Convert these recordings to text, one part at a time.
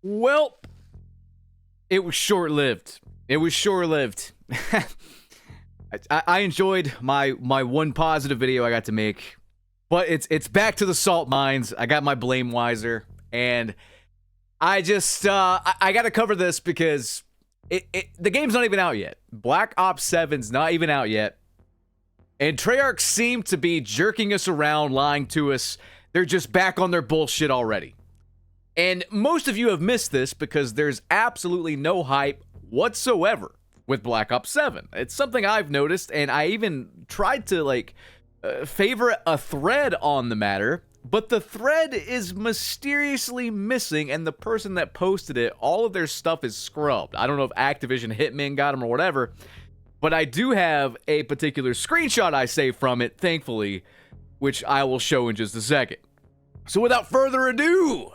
Well, it was short-lived. It was short-lived. I enjoyed my one positive video I got to make, but it's back to the salt mines. I got my blame wiser, and I just I got to cover this because the game's not even out yet. Black Ops 7's not even out yet, and Treyarch seem to be jerking us around, lying to us. They're just back on their bullshit already. And most of you have missed this because there's absolutely no hype whatsoever with Black Ops 7. It's something I've noticed, and I even tried to favorite a thread on the matter, but the thread is mysteriously missing, and the person that posted it, all of their stuff is scrubbed. I don't know if Activision Hitman got them or whatever, but I do have a particular screenshot I saved from it, thankfully, which I will show in just a second. So without further ado,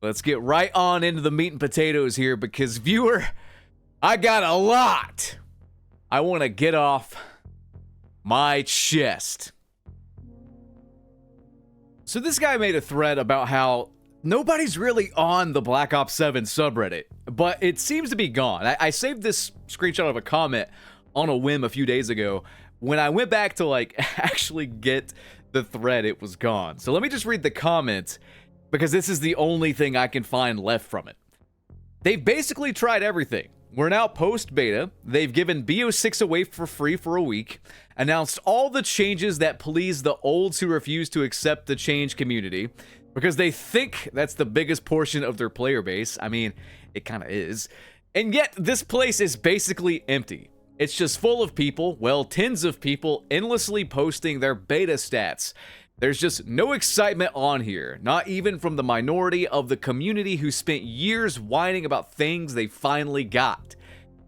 let's get right on into the meat and potatoes here, because viewer, I got a lot I want to get off my chest. So this guy made a thread about how nobody's really on the Black Ops 7 subreddit, but it seems to be gone. I saved this screenshot of a comment on a whim a few days ago. When I went back to actually get the thread, it was gone. So let me just read the comment, because this is the only thing I can find left from it. They've basically tried everything. We're now post-beta. They've given BO6 away for free for a week, announced all the changes that please the olds who refuse to accept the change community, because they think that's the biggest portion of their player base. I mean, it kind of is. And yet, this place is basically empty. It's just full of people, well, tens of people, endlessly posting their beta stats. There's just no excitement on here, not even from the minority of the community who spent years whining about things they finally got.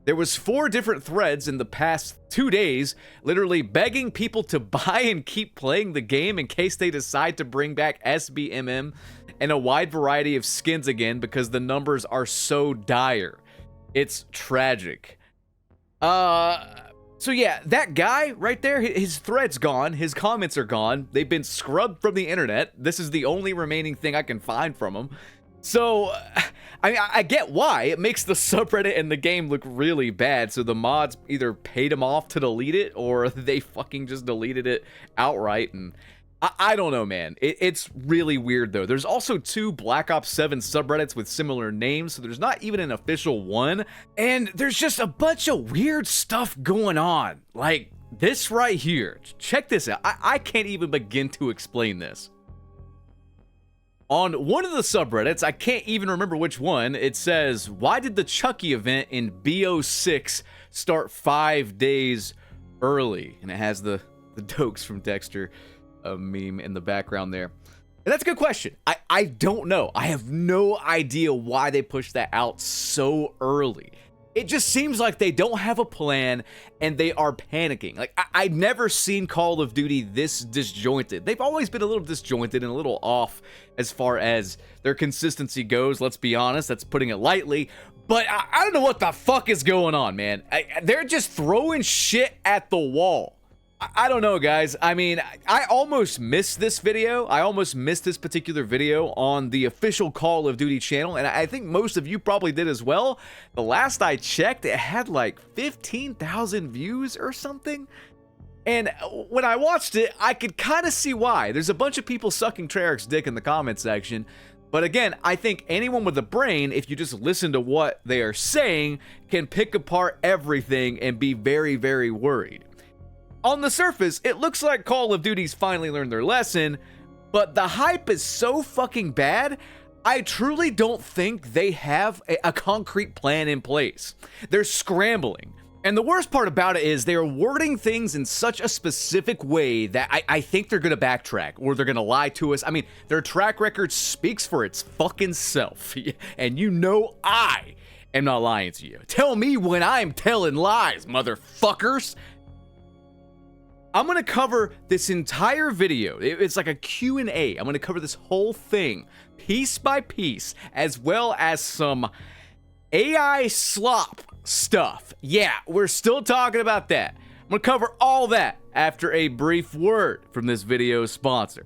There was 4 different threads in the past 2 days, literally begging people to buy and keep playing the game in case they decide to bring back SBMM and a wide variety of skins again, because the numbers are so dire. It's tragic. So yeah, that guy right there, his thread's gone, his comments are gone, they've been scrubbed from the internet. This is the only remaining thing I can find from him. So, I mean, I get why. It makes the subreddit and the game look really bad, so the mods either paid him off to delete it, or they fucking just deleted it outright, and I don't know, man. It's really weird, though. There's also 2 Black Ops 7 subreddits with similar names, so there's not even an official one. And there's just a bunch of weird stuff going on. Like this right here. Check this out. I can't even begin to explain this. On one of the subreddits, I can't even remember which one, it says, why did the Chucky event in BO6 start 5 days early? And it has the Dokes from Dexter meme in the background there. And that's a good question. I don't know. I have no idea why they pushed that out so early. It just seems like they don't have a plan and they are panicking. Like, I've never seen Call of Duty this disjointed. They've always been a little disjointed and a little off as far as their consistency goes. Let's be honest, that's putting it lightly. But I don't know what the fuck is going on, man. They're just throwing shit at the wall. I don't know, guys. I mean, I almost missed this video. I almost missed this particular video on the official Call of Duty channel, and I think most of you probably did as well. The last I checked, it had like 15,000 views or something. And when I watched it, I could kind of see why. There's a bunch of people sucking Treyarch's dick in the comment section. But again, I think anyone with a brain, if you just listen to what they are saying, can pick apart everything and be very, very worried. On the surface, it looks like Call of Duty's finally learned their lesson, but the hype is so fucking bad, I truly don't think they have a concrete plan in place. They're scrambling. And the worst part about it is they're wording things in such a specific way that I think they're gonna backtrack, or they're gonna lie to us. I mean, their track record speaks for its fucking self. And you know I am not lying to you. Tell me when I'm telling lies, motherfuckers. I'm going to cover this entire video. It's like a Q&A. I'm going to cover this whole thing piece by piece, as well as some AI slop stuff. Yeah, we're still talking about that. I'm going to cover all that after a brief word from this video's sponsor.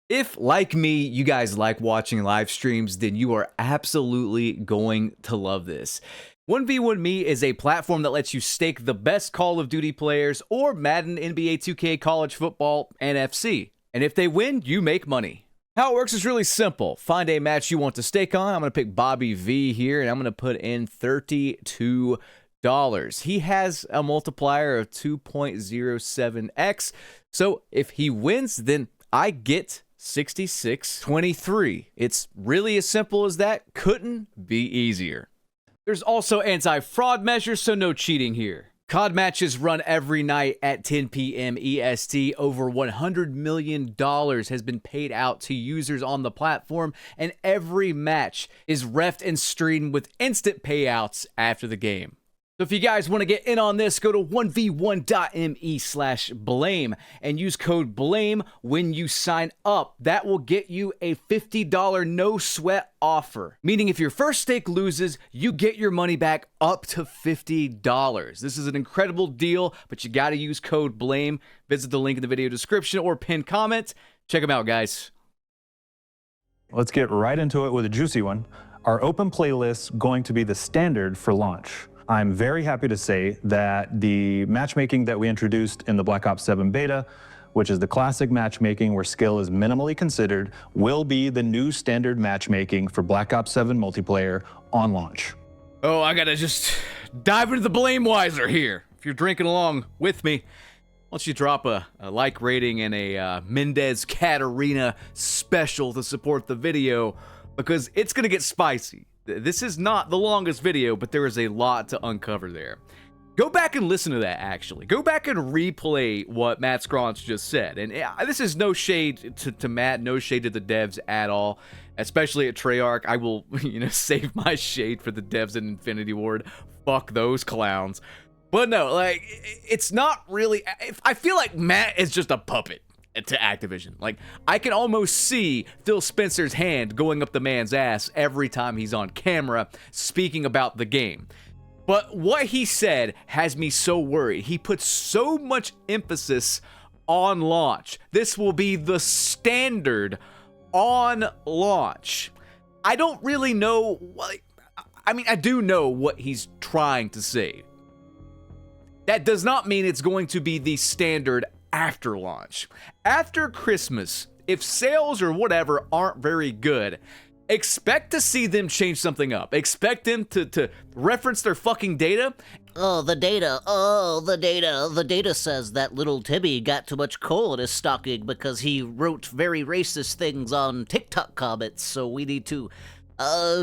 If, like me, you guys like watching live streams, then you are absolutely going to love this. 1v1me is a platform that lets you stake the best Call of Duty players or Madden, NBA 2K, college football, and FC. And if they win, you make money. How it works is really simple. Find a match you want to stake on. I'm going to pick Bobby V here, and I'm going to put in $32. He has a multiplier of 2.07x. So if he wins, then I get 66.23. It's really as simple as that. Couldn't be easier. There's also anti-fraud measures, so no cheating here. COD matches run every night at 10 p.m. EST. Over $100 million has been paid out to users on the platform, and every match is refed and streamed with instant payouts after the game. So if you guys want to get in on this, go to 1v1.me/blame and use code BLAME when you sign up. That will get you a $50 no sweat offer. Meaning if your first stake loses, you get your money back up to $50. This is an incredible deal, but you got to use code BLAME. Visit the link in the video description or pinned comment. Check them out, guys. Let's get right into it with a juicy one. Our open playlist going to be the standard for launch. I'm very happy to say that the matchmaking that we introduced in the Black Ops 7 beta, which is the classic matchmaking where skill is minimally considered, will be the new standard matchmaking for Black Ops 7 multiplayer on launch. Oh, I gotta just dive into the blame wiser here. If you're drinking along with me, why don't you drop a like rating and a Mendez Catarina special to support the video, because it's gonna get spicy. This is not the longest video, but there is a lot to uncover there. Go back and listen to that, actually. Go back and replay what Matt Scronce just said. And this is no shade to Matt, no shade to the devs at all, especially at Treyarch. I will, save my shade for the devs in Infinity Ward. Fuck those clowns. But no, like, it's not really... I feel like Matt is just a puppet to Activision. Like, I can almost see Phil Spencer's hand going up the man's ass every time he's on camera speaking about the game. But what he said has me so worried. He puts so much emphasis on launch. This will be the standard on launch. I don't really know, I do know what he's trying to say. That does not mean it's going to be the standard after launch. After Christmas, if sales or whatever aren't very good, expect to see them change something up. Expect them to reference their fucking data. Oh, the data. The data says that little Timmy got too much coal in his stocking because he wrote very racist things on TikTok comments, so we need to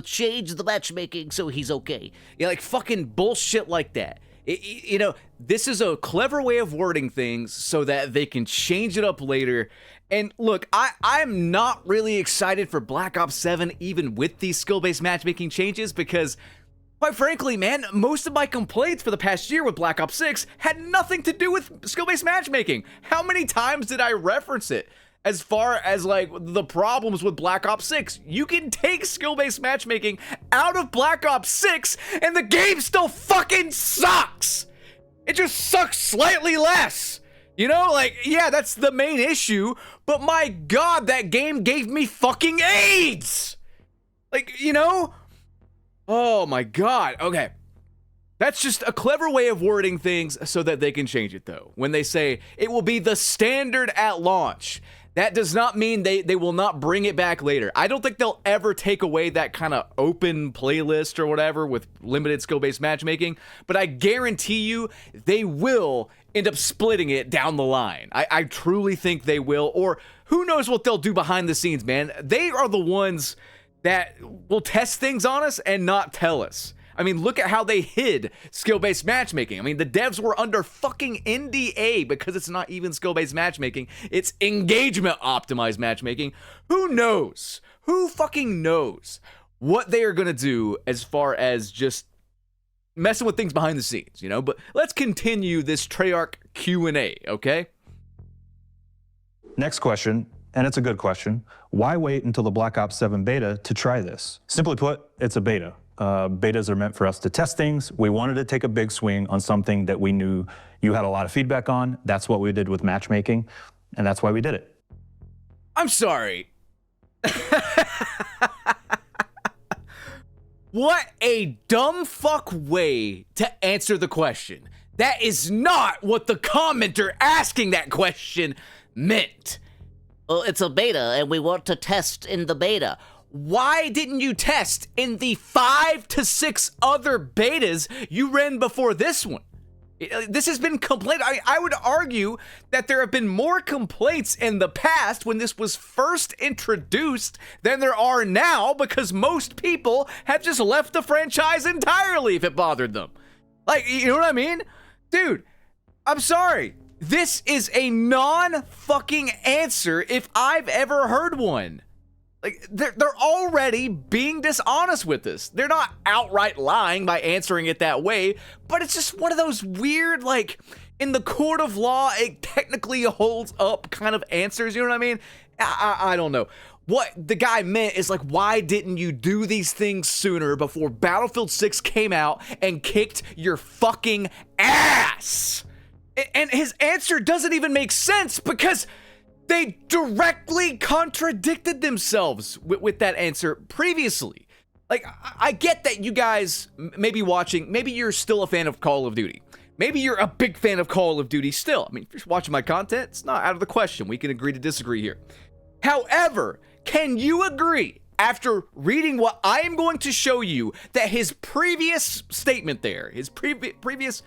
change the matchmaking so he's okay. Yeah, like fucking bullshit like that. This is a clever way of wording things so that they can change it up later. And look, I'm not really excited for Black Ops 7 even with these skill-based matchmaking changes, because quite frankly, man, most of my complaints for the past year with Black Ops 6 had nothing to do with skill-based matchmaking. How many times did I reference it? As far as, like, the problems with Black Ops 6, you can take skill-based matchmaking out of Black Ops 6, and the game still fucking sucks! It just sucks slightly less! Yeah, that's the main issue, but my god, that game gave me fucking AIDS! Oh my god, okay. That's just a clever way of wording things so that they can change it, though. When they say, it will be the standard at launch, that does not mean they will not bring it back later. I don't think they'll ever take away that kind of open playlist or whatever with limited skill-based matchmaking, but I guarantee you they will end up splitting it down the line. I truly think they will, or who knows what they'll do behind the scenes, man. They are the ones that will test things on us and not tell us. I mean, look at how they hid skill-based matchmaking. I mean, the devs were under fucking NDA because it's not even skill-based matchmaking. It's engagement-optimized matchmaking. Who knows? Who fucking knows what they are going to do as far as just messing with things behind the scenes, But let's continue this Treyarch Q&A, okay? Next question, and it's a good question. Why wait until the Black Ops 7 beta to try this? Simply put, it's a beta. Betas are meant for us to test things. We wanted to take a big swing on something that we knew you had a lot of feedback on. That's what we did with matchmaking, and that's why we did it. I'm sorry. What a dumb fuck way to answer the question. That is not what the commenter asking that question meant. Well, it's a beta, and we want to test in the beta. Why didn't you test in the 5 to 6 other betas you ran before this one? This has been complained. I would argue that there have been more complaints in the past when this was first introduced than there are now, because most people have just left the franchise entirely if it bothered them. Like, you know what I mean? Dude, I'm sorry. This is a non-fucking answer if I've ever heard one. Like, they're already being dishonest with this. They're not outright lying by answering it that way, but it's just one of those weird, like, in the court of law, it technically holds up kind of answers, you know what I mean? I don't know. What the guy meant is, like, why didn't you do these things sooner before Battlefield 6 came out and kicked your fucking ass? And his answer doesn't even make sense because they directly contradicted themselves with that answer previously. Like, I get that you guys may be watching, maybe you're still a fan of Call of Duty. Maybe you're a big fan of Call of Duty still. I mean, if you're watching my content, it's not out of the question. We can agree to disagree here. However, can you agree, after reading what I am going to show you, that his previous statement there, his previous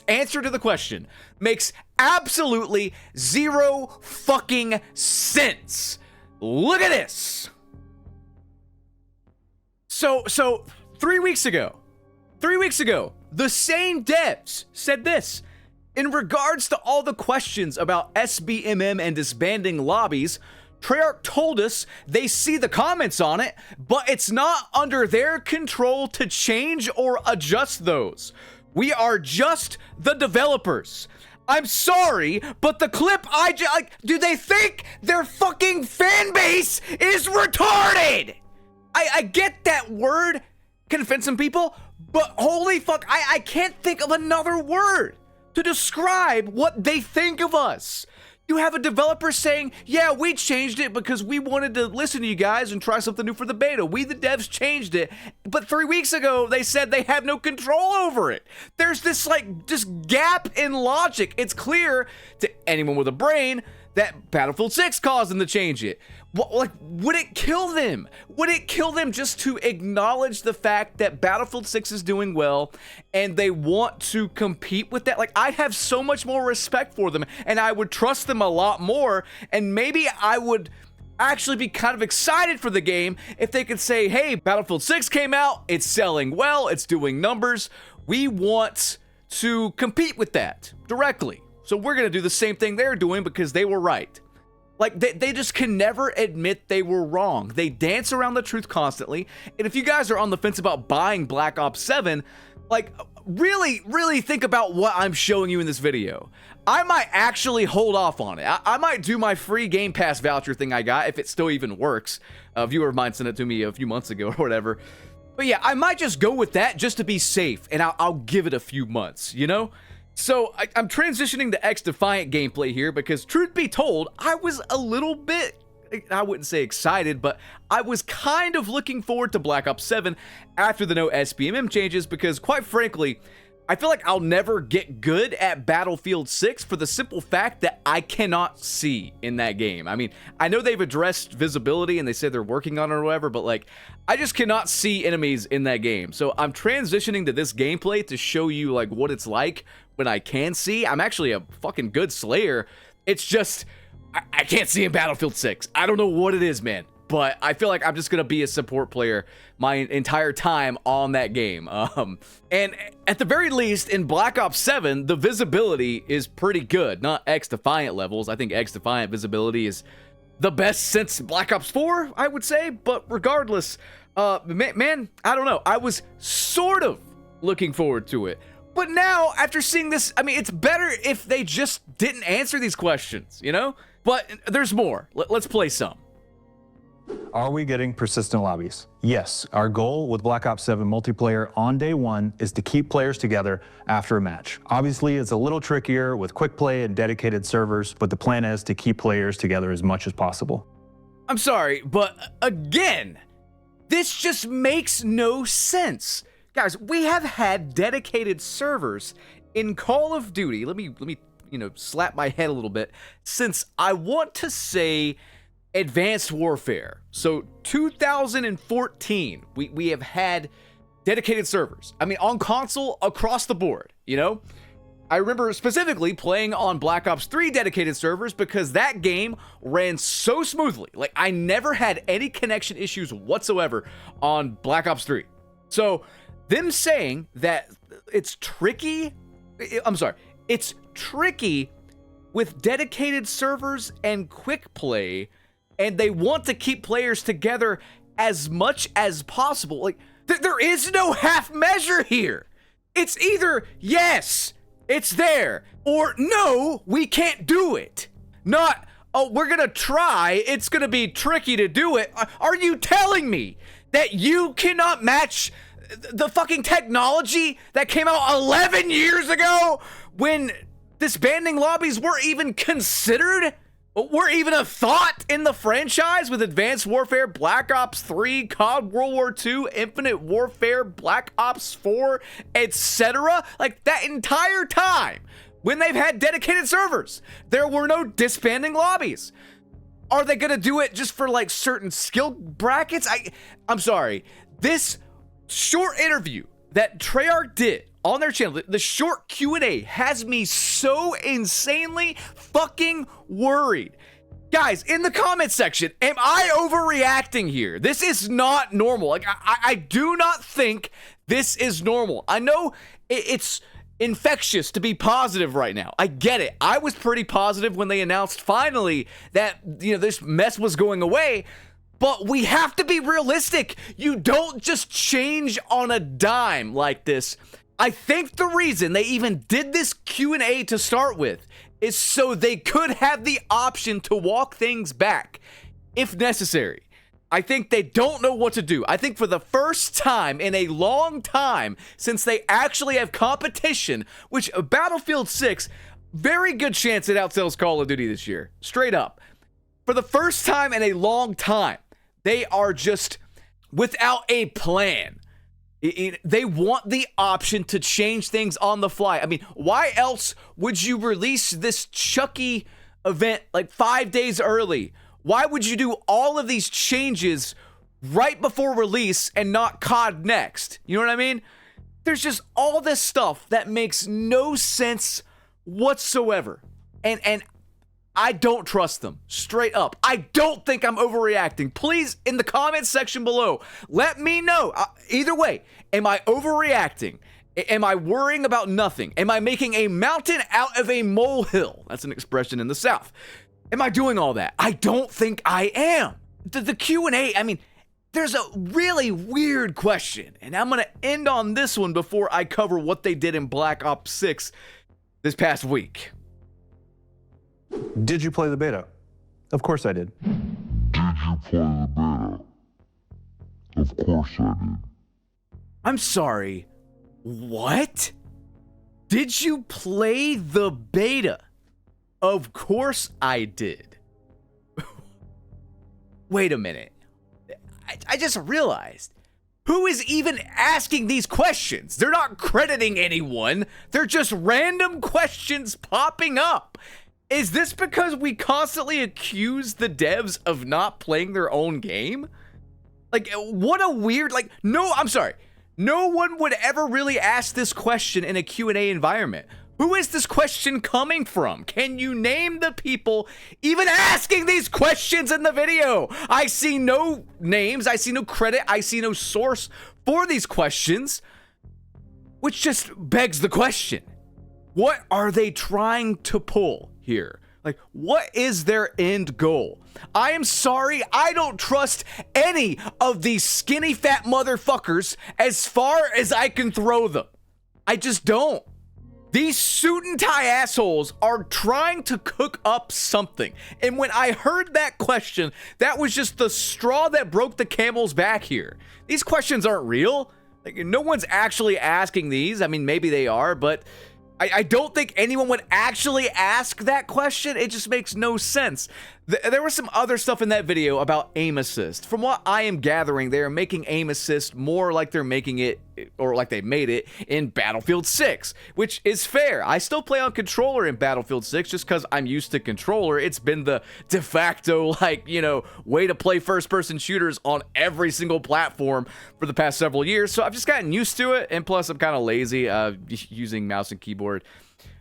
answer to the question makes absolutely zero fucking sense. Look at this. So 3 weeks ago, the same devs said this. In regards to all the questions about SBMM and disbanding lobbies, Treyarch told us they see the comments on it, but it's not under their control to change or adjust those. We are just the developers. I'm sorry, but the clip do they think their fucking fan base is retarded? I get that word can offend some people, but holy fuck, I can't think of another word to describe what they think of us. You have a developer saying, yeah, we changed it because we wanted to listen to you guys and try something new for the beta. We, the devs, changed it. But 3 weeks ago, they said they have no control over it. There's this, like, just gap in logic. It's clear to anyone with a brain that Battlefield 6 caused them to change it. Like, would it kill them? Would it kill them just to acknowledge the fact that Battlefield 6 is doing well and they want to compete with that? Like, I'd have so much more respect for them and I would trust them a lot more, and maybe I would actually be kind of excited for the game if they could say, hey, Battlefield 6 came out, it's selling well, it's doing numbers, we want to compete with that directly. So we're going to do the same thing they're doing because they were right. Like, they just can never admit they were wrong. They dance around the truth constantly. And if you guys are on the fence about buying Black Ops 7, like, really think about what I'm showing you in this video. I might actually hold off on it. I might do my free Game Pass voucher thing I got, if it still even works. A viewer of mine sent it to me a few months ago or whatever. But yeah, I might just go with that just to be safe, and I'll give it a few months, you know? So I'm transitioning to XDefiant gameplay here because, truth be told, I was a little bit, I wouldn't say excited, but I was kind of looking forward to Black Ops 7 after the no SBMM changes because, quite frankly, I feel like I'll never get good at Battlefield 6 for the simple fact that I cannot see in that game. I mean, I know they've addressed visibility and they say they're working on it or whatever, but like, I just cannot see enemies in that game. So I'm transitioning to this gameplay to show you like what it's like when I can see. I'm actually a fucking good slayer. It's just, I can't see in Battlefield 6. I don't know what it is, man. But I feel like I'm just going to be a support player my entire time on that game. And at the very least, in Black Ops 7, the visibility is pretty good. Not XDefiant levels. I think XDefiant visibility is the best since Black Ops 4, I would say. But regardless, man, I don't know. I was sort of looking forward to it. But now, after seeing this, I mean, it's better if they just didn't answer these questions, you know? But there's more. Let's play some. are we getting persistent lobbies? Yes, our goal with Black Ops 7 multiplayer on day one is to keep players together after a match. Obviously, it's a little trickier with quick play and dedicated servers, but the plan is to keep players together as much as possible. I'm sorry, but again, this just makes no sense. Guys, we have had dedicated servers in Call of Duty. Let me slap my head a little bit, since I want to say Advanced Warfare. So 2014, we have had dedicated servers. I mean, on console, across the board, you know? I remember specifically playing on Black Ops 3 dedicated servers because that game ran so smoothly. Like, I never had any connection issues whatsoever on Black Ops 3. So, them saying that it's tricky with dedicated servers and quick play, and they want to keep players together as much as possible. Like, there is no half measure here. It's either yes, it's there, or no, we can't do it. Not, oh, we're gonna try, it's gonna be tricky to do it. Are you telling me that you cannot match the fucking technology that came out 11 years ago when disbanding lobbies were even considered? Were even a thought in the franchise with Advanced Warfare, Black Ops 3, COD World War II, Infinite Warfare, Black Ops 4, etc. Like, that entire time, when they've had dedicated servers, there were no disbanding lobbies. Are they gonna do it just for, like, certain skill brackets? I'm sorry. This short interview that Treyarch did on their channel, the short Q&A, has me so insanely fucking worried. Guys, in the comment section, am I overreacting here? This is not normal. Like, I do not think this is normal. I know it's infectious to be positive right now. I get it. I was pretty positive when they announced finally that, you know, this mess was going away. But we have to be realistic. You don't just change on a dime like this. I think the reason they even did this Q&A to start with is so they could have the option to walk things back if necessary. I think they don't know what to do. I think for the first time in a long time, since they actually have competition, which Battlefield 6, very good chance it outsells Call of Duty this year. Straight up. For the first time in a long time, they are just without a plan. They want the option to change things on the fly. I mean, why else would you release this Chucky event like 5 days early? Why would you do all of these changes right before release and not COD next? You know what I mean? There's just all this stuff that makes no sense whatsoever. And I don't trust them, straight up. I don't think I'm overreacting. Please, in the comments section below, let me know. Either way, am I overreacting? Am I worrying about nothing? Am I making a mountain out of a molehill? That's an expression in the South. Am I doing all that? I don't think I am. The Q&A, I mean, there's a really weird question, and I'm going to end on this one before I cover what they did in Black Ops 6 this past week. Did you play the beta? Of course I did. Did you play the beta? Of course I did. I'm sorry. What? Did you play the beta? Of course I did. Wait a minute. I just realized. Who is even asking these questions? They're not crediting anyone. They're just random questions popping up. Is this because we constantly accuse the devs of not playing their own game? Like, what a weird, like, no, I'm sorry. No one would ever really ask this question in a Q&A environment. Who is this question coming from? Can you name the people even asking these questions in the video? I see no names, I see no credit, I see no source for these questions, which just begs the question. What are they trying to pull here? Like, what is their end goal? I am sorry, I don't trust any of these skinny fat motherfuckers as far as I can throw them. I just don't. These suit and tie assholes are trying to cook up something. And when I heard that question, that was just the straw that broke the camel's back here. These questions aren't real. Like, no one's actually asking these. I mean, maybe they are, but I don't think anyone would actually ask that question. It just makes no sense. There was some other stuff in that video about aim assist. From what I am gathering, they are making aim assist more like they're making it, or like they made it in Battlefield 6, which is fair. I still play on controller in Battlefield 6 just because I'm used to controller. It's been the de facto, like, you know, way to play first-person shooters on every single platform for the past several years. So I've just gotten used to it, and plus I'm kind of lazy. Using mouse and keyboard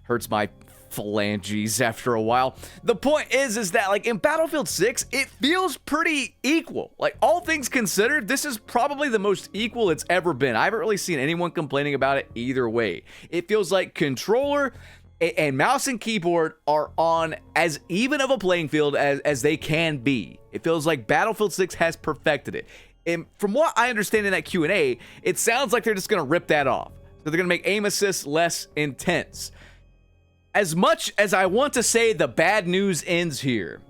hurts my phalanges after a while. The point is that, like, in Battlefield 6, it feels pretty equal. Like, all things considered, this is probably the most equal it's ever been. I haven't really seen anyone complaining about it either way. It feels like controller and mouse and keyboard are on as even of a playing field as they can be. It feels like Battlefield 6 has perfected it. And from what I understand in that Q&A, it sounds like they're just going to rip that off. So they're going to make aim assist less intense. As much as I want to say the bad news ends here,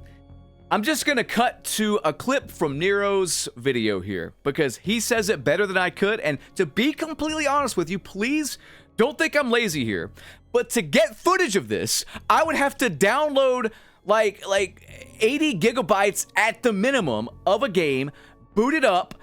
I'm just going to cut to a clip from Nero's video here because he says it better than I could. And to be completely honest with you, please don't think I'm lazy here. But to get footage of this, I would have to download like 80 gigabytes at the minimum of a game, boot it up,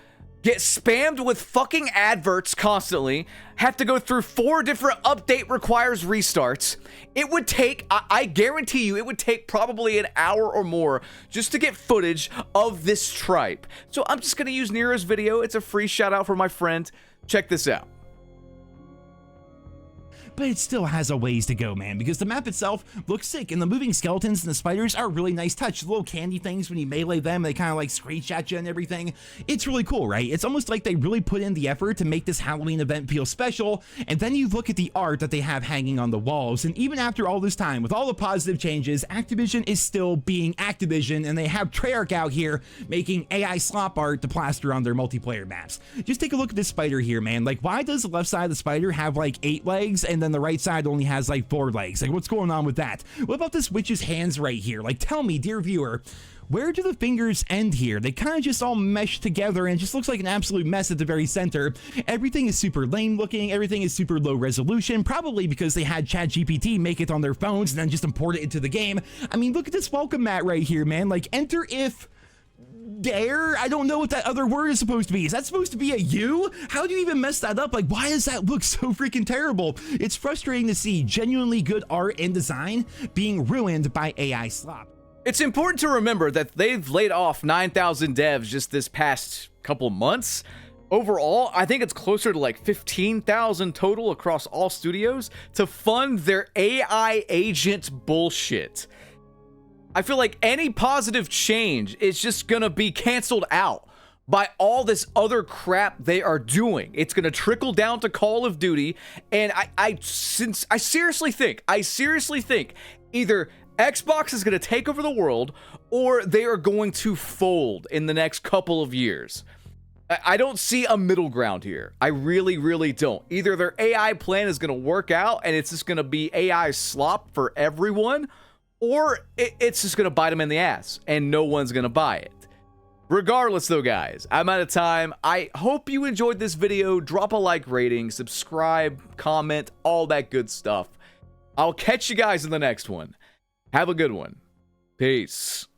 get spammed with fucking adverts constantly, have to go through 4 different update requires restarts. It would take, I guarantee you, it would take probably an hour or more just to get footage of this tripe. So I'm just gonna use Nero's video. It's a free shout out for my friend. Check this out. But it still has a ways to go, man, because the map itself looks sick, and the moving skeletons and the spiders are a really nice touch. The little candy things, when you melee them, they kind of like screech at you and everything. It's really cool, right? It's almost like they really put in the effort to make this Halloween event feel special, and then you look at the art that they have hanging on the walls, and even after all this time, with all the positive changes, Activision is still being Activision, and they have Treyarch out here making AI slop art to plaster on their multiplayer maps. Just take a look at this spider here, man. Like, why does the left side of the spider have like 8 legs, and then the right side only has like 4 legs? Like, what's going on with that? What about this witch's hands right here? Like, tell me, dear viewer, where do the fingers end here? They kind of just all mesh together and it just looks like an absolute mess at the very center. Everything is super lame looking. Everything is super low resolution, probably because they had ChatGPT make it on their phones and then just import it into the game. I mean, look at this welcome mat right here, man. Like, enter if dare? I don't know what that other word is supposed to be. Is that supposed to be a U? How do you even mess that up? Like, why does that look so freaking terrible? It's frustrating to see genuinely good art and design being ruined by AI slop. It's important to remember that they've laid off 9,000 devs just this past couple months. Overall, I think it's closer to like 15,000 total across all studios to fund their AI agent bullshit. I feel like any positive change is just gonna be canceled out by all this other crap they are doing. It's gonna trickle down to Call of Duty, and I seriously think either Xbox is gonna take over the world or they are going to fold in the next couple of years. I don't see a middle ground here. I really, really don't. Either their AI plan is gonna work out and it's just gonna be AI slop for everyone, or it's just gonna bite them in the ass and no one's gonna buy it. Regardless though, guys, I'm out of time. I hope you enjoyed this video. Drop a like rating, subscribe, comment, all that good stuff. I'll catch you guys in the next one. Have a good one. Peace.